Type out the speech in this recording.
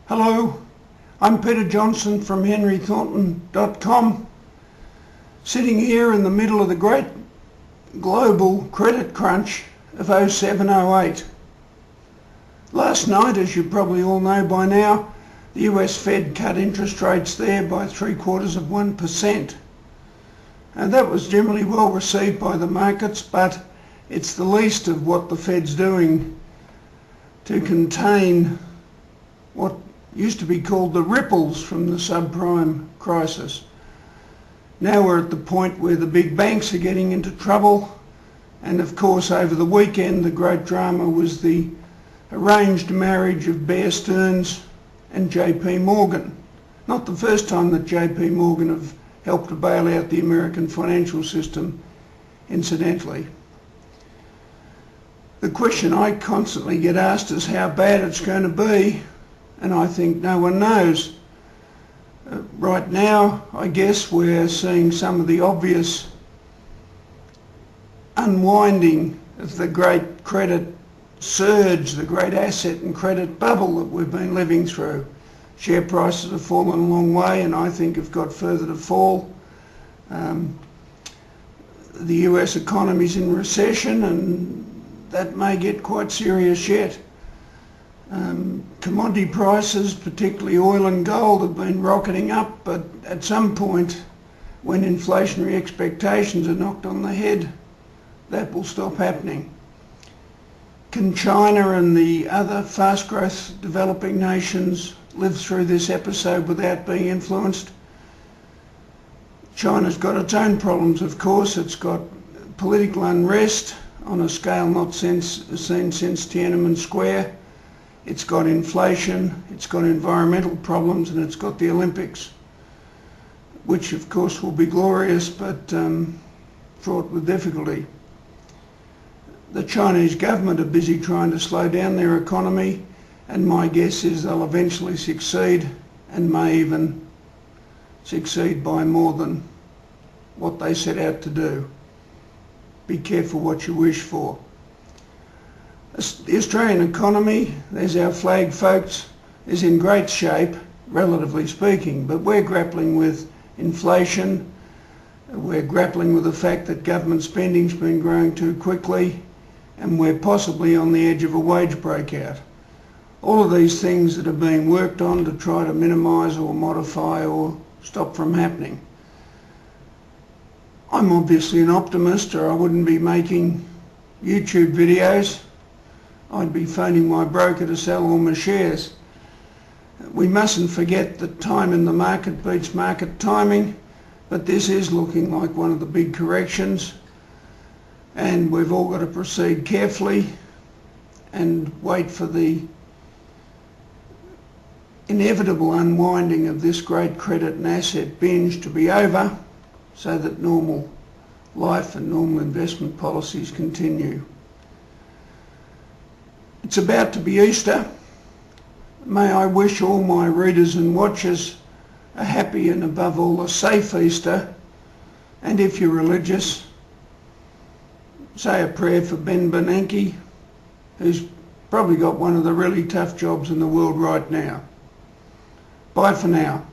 Hello, I'm Peter Jonson from henrythornton.com, sitting here in the middle of the great global credit crunch of 07-08. Last night, as you probably all know by now, the US Fed cut interest rates there by 0.75%. And that was generally well received by the markets, but it's the least of what the Fed's doing to contain what used to be called the ripples from the subprime crisis. Now we're at the point where the big banks are getting into trouble, and of course over the weekend the great drama was the arranged marriage of Bear Stearns and JP Morgan. Not the first time that JP Morgan have helped to bail out the American financial system, incidentally. The question I constantly get asked is how bad it's going to be, and I think no one knows. Right now, I guess we're seeing some of the obvious unwinding of the great credit surge, the great asset and credit bubble that we've been living through. Share prices have fallen a long way and I think have got further to fall. The US economy's in recession and that may get quite serious yet. Commodity prices, particularly oil and gold, have been rocketing up, but at some point when inflationary expectations are knocked on the head, that will stop happening. Can China and the other fast growth developing nations live through this episode without being influenced? China's got its own problems, of course. It's got political unrest on a scale not seen since Tiananmen Square. It's got inflation, it's got environmental problems, and it's got the Olympics, which of course will be glorious but fraught with difficulty. The Chinese government are busy trying to slow down their economy, and my guess is they'll eventually succeed and may even succeed by more than what they set out to do. Be careful what you wish for. The Australian economy, there's our flag folks, is in great shape, relatively speaking, but we're grappling with inflation, we're grappling with the fact that government spending's been growing too quickly, and we're possibly on the edge of a wage breakout. All of these things that are being worked on to try to minimise or modify or stop from happening. I'm obviously an optimist, or I wouldn't be making YouTube videos. I'd be phoning my broker to sell all my shares. We mustn't forget that time in the market beats market timing, but this is looking like one of the big corrections, and we've all got to proceed carefully and wait for the inevitable unwinding of this great credit and asset binge to be over so that normal life and normal investment policies continue. It's about to be Easter. May I wish all my readers and watchers a happy and above all a safe Easter, and if you're religious, say a prayer for Ben Bernanke, who's probably got one of the really tough jobs in the world right now. Bye for now.